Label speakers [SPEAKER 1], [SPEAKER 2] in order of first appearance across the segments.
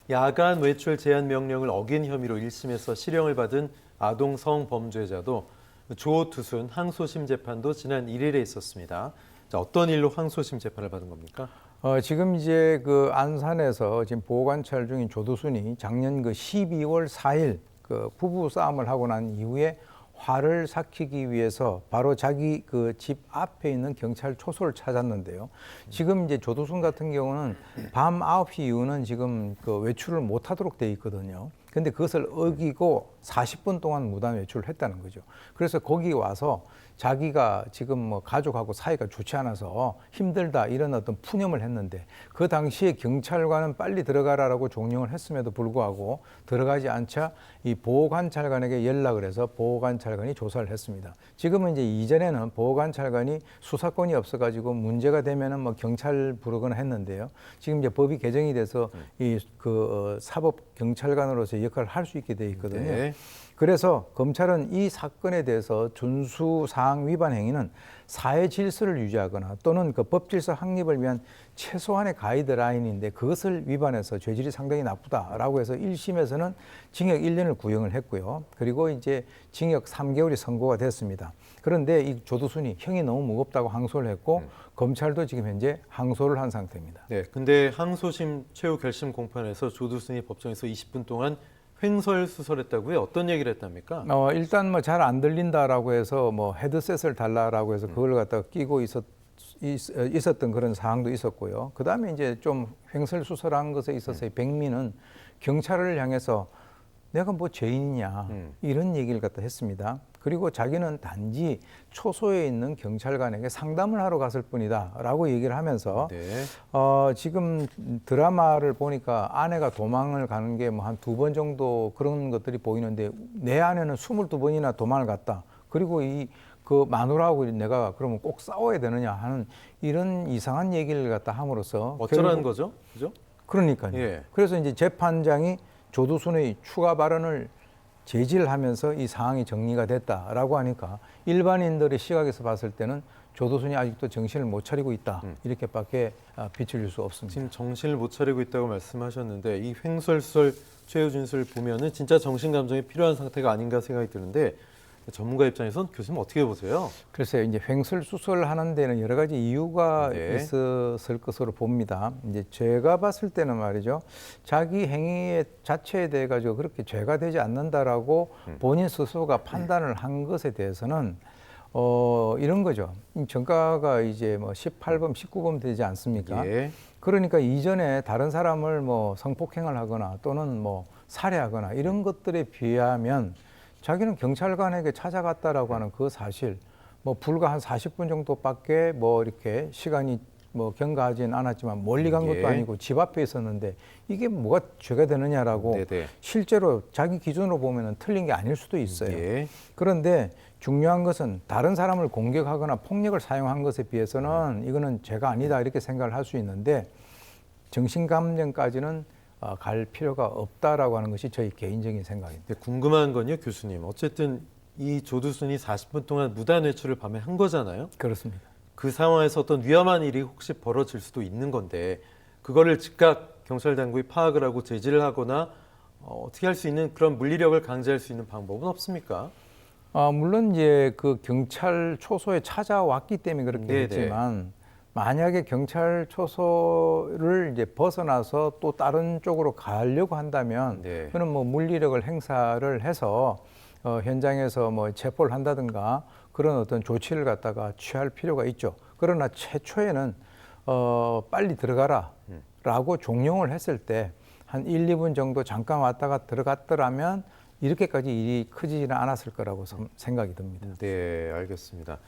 [SPEAKER 1] 야간 외출 제한 명령을 어긴 혐의로 1심에서 실형을 받은 아동 성범죄자도 조두순 항소심 재판도 지난 1일에 있었습니다. 자, 어떤 일로 항소심 재판을 받은 겁니까?
[SPEAKER 2] 지금 이제 그 안산에서 지금 보호관찰 중인 조두순이 작년 그 12월 4일 그 부부 싸움을 하고 난 이후에 화를 삭히기 위해서 바로 자기 그 집 앞에 있는 경찰 초소를 찾았는데요. 지금 이제 조두순 같은 경우는 밤 9시 이후는 지금 그 외출을 못 하도록 돼 있거든요. 근데 그것을 어기고 40분 동안 무단 외출을 했다는 거죠. 그래서 거기 와서 자기가 지금 뭐 가족하고 사이가 좋지 않아서 힘들다 이런 어떤 푸념을 했는데 그 당시에 경찰관은 빨리 들어가라라고 종령을 했음에도 불구하고 들어가지 않자 이 보호관찰관에게 연락을 해서 보호관찰관이 조사를 했습니다. 지금은 이제 이전에는 보호관찰관이 수사권이 없어가지고 문제가 되면은 뭐 경찰 부르거나 했는데요. 지금 이제 법이 개정이 돼서 이 그 사법 경찰관으로서 역할을 할 수 있게 돼 있거든요.
[SPEAKER 1] 네.
[SPEAKER 2] 그래서 검찰은 이 사건에 대해서 준수 사항 위반 행위는 사회 질서를 유지하거나 또는 그 법질서 확립을 위한 최소한의 가이드라인인데 그것을 위반해서 죄질이 상당히 나쁘다라고 해서 1심에서는 징역 1년을 구형을 했고요. 그리고 이제 징역 3개월이 선고가 됐습니다. 그런데 이 조두순이 형이 너무 무겁다고 항소를 했고 검찰도 지금 현재 항소를 한 상태입니다.
[SPEAKER 1] 네, 근데 항소심 최후 결심 공판에서 조두순이 법정에서 20분 동안 횡설수설했다고요? 어떤 얘기를 했답니까?
[SPEAKER 2] 일단 뭐 잘 안 들린다라고 해서 뭐 헤드셋을 달라라고 해서 그걸 갖다가 끼고 있었던 그런 사항도 있었고요. 그 다음에 이제 좀 횡설수설한 것에 있어서의 백미는 경찰을 향해서 내가 뭐 죄인이냐 이런 얘기를 갖다 했습니다. 그리고 자기는 단지 초소에 있는 경찰관에게 상담을 하러 갔을 뿐이다라고 얘기를 하면서
[SPEAKER 1] 네.
[SPEAKER 2] 지금 드라마를 보니까 아내가 도망을 가는 게 뭐 한 2번 정도 그런 것들이 보이는데 내 아내는 22번이나 도망을 갔다. 그리고 그 마누라하고 내가 그러면 꼭 싸워야 되느냐 하는 이런 이상한 얘기를 갖다 함으로써
[SPEAKER 1] 어쩌라는 거죠? 그죠?
[SPEAKER 2] 그러니까요.
[SPEAKER 1] 예.
[SPEAKER 2] 그래서 이제 재판장이 조두순의 추가 발언을 제지를 하면서 이 상황이 정리가 됐다라고 하니까 일반인들의 시각에서 봤을 때는 조두순이 아직도 정신을 못 차리고 있다 이렇게밖에 빛을 줄 수 없습니다.
[SPEAKER 1] 지금 정신을 못 차리고 있다고 말씀하셨는데 이 횡설수설 최후 진술을 보면은 진짜 정신 감정이 필요한 상태가 아닌가 생각이 드는데 전문가 입장에선 교수님 어떻게 보세요?
[SPEAKER 2] 글쎄요, 이제 횡설수설 하는 데는 여러 가지 이유가
[SPEAKER 1] 네.
[SPEAKER 2] 있었을 것으로 봅니다. 이제 제가 봤을 때는 말이죠, 자기 행위 자체에 대해 가지고 그렇게 죄가 되지 않는다라고 본인 스스로가 판단을 한 것에 대해서는 이런 거죠. 전가가 이제 뭐 18범, 19범 되지 않습니까?
[SPEAKER 1] 예.
[SPEAKER 2] 그러니까 이전에 다른 사람을 뭐 성폭행을 하거나 또는 뭐 살해하거나 이런 것들에 비하면 자기는 경찰관에게 찾아갔다라고 하는 그 사실, 뭐 불과 한 40분 정도밖에 뭐 이렇게 시간이 뭐 경과하지는 않았지만 멀리 간 것도
[SPEAKER 1] 예.
[SPEAKER 2] 아니고 집 앞에 있었는데 이게 뭐가 죄가 되느냐라고
[SPEAKER 1] 네네.
[SPEAKER 2] 실제로 자기 기준으로 보면은 틀린 게 아닐 수도 있어요.
[SPEAKER 1] 예.
[SPEAKER 2] 그런데 중요한 것은 다른 사람을 공격하거나 폭력을 사용한 것에 비해서는 이거는 죄가 아니다 이렇게 생각을 할 수 있는데 정신감정까지는 갈 필요가 없다라고 하는 것이 저희 개인적인 생각입니다.
[SPEAKER 1] 근데 궁금한 건요, 교수님. 어쨌든 이 조두순이 40분 동안 무단 외출을 밤에 한 거잖아요.
[SPEAKER 2] 그렇습니다.
[SPEAKER 1] 그 상황에서 어떤 위험한 일이 혹시 벌어질 수도 있는 건데 그거를 즉각 경찰 당국이 파악을 하고 제지를 하거나 어떻게 할 수 있는 그런 물리력을 강제할 수 있는 방법은 없습니까?
[SPEAKER 2] 물론 이제 그 경찰 초소에 찾아왔기 때문에 그렇게
[SPEAKER 1] 네네.
[SPEAKER 2] 했지만 만약에 경찰 초소를 이제 벗어나서 또 다른 쪽으로 가려고 한다면
[SPEAKER 1] 네.
[SPEAKER 2] 그는 뭐 물리력을 행사를 해서 현장에서 뭐 체포를 한다든가 그런 어떤 조치를 갖다가 취할 필요가 있죠. 그러나 최초에는 빨리 들어가라라고 종용을 했을 때 한 1, 2분 정도 잠깐 왔다가 들어갔더라면 이렇게까지 일이 크지는 않았을 거라고 생각이 듭니다.
[SPEAKER 1] 네, 알겠습니다.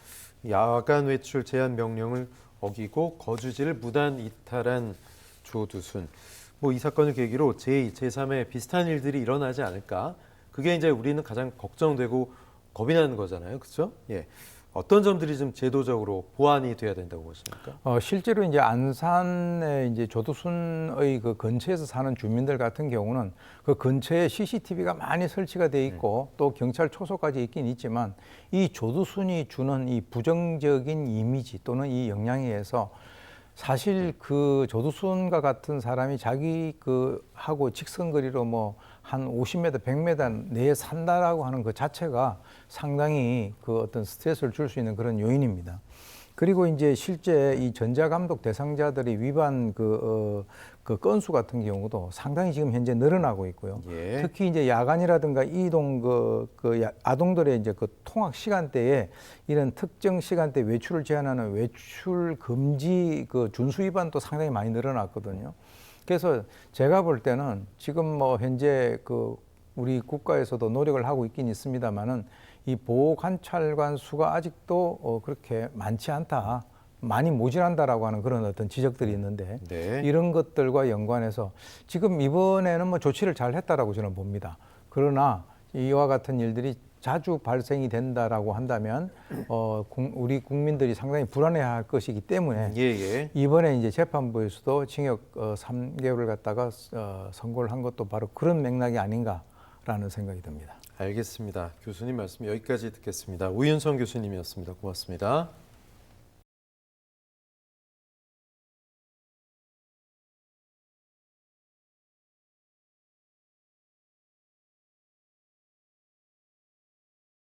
[SPEAKER 1] 야간 외출 제한 명령을 어기고 거주지를 무단 이탈한 조두순. 뭐 이 사건을 계기로 제2, 제3의 비슷한 일들이 일어나지 않을까? 그게 이제 우리는 가장 걱정되고 겁이 나는 거잖아요. 그렇죠? 예. 어떤 점들이 좀 제도적으로 보완이 돼야 된다고 보십니까?
[SPEAKER 2] 실제로 이제 안산의 이제 조두순의 그 근처에서 사는 주민들 같은 경우는 그 근처에 CCTV가 많이 설치가 돼 있고 또 경찰 초소까지 있긴 있지만 이 조두순이 주는 이 부정적인 이미지 또는 이 영향에 의해서 사실 그 조두순과 같은 사람이 자기 그 하고 직선거리로 뭐 한 50m, 100m 내에 산다라고 하는 그 자체가 상당히 그 어떤 스트레스를 줄 수 있는 그런 요인입니다. 그리고 이제 실제 이 전자감독 대상자들이 위반 그 건수 같은 경우도 상당히 지금 현재 늘어나고 있고요.
[SPEAKER 1] 예.
[SPEAKER 2] 특히 이제 야간이라든가 이동 아동들의 이제 그 통학 시간대에 이런 특정 시간대 외출을 제한하는 외출 금지 그 준수 위반도 상당히 많이 늘어났거든요. 그래서 제가 볼 때는 지금 뭐 현재 그 우리 국가에서도 노력을 하고 있긴 있습니다만은 이 보호 관찰관 수가 아직도 그렇게 많지 않다. 많이 모자란다라고 하는 그런 어떤 지적들이 있는데
[SPEAKER 1] 네.
[SPEAKER 2] 이런 것들과 연관해서 지금 이번에는 뭐 조치를 잘 했다라고 저는 봅니다. 그러나 이와 같은 일들이 자주 발생이 된다라고 한다면 우리 국민들이 상당히 불안해할 것이기 때문에
[SPEAKER 1] 예.
[SPEAKER 2] 이번에 이제 재판부에서도 징역 3개월을 갖다가 선고를 한 것도 바로 그런 맥락이 아닌가라는 생각이 듭니다.
[SPEAKER 1] 알겠습니다. 교수님 말씀 여기까지 듣겠습니다. 우윤성 교수님이었습니다. 고맙습니다.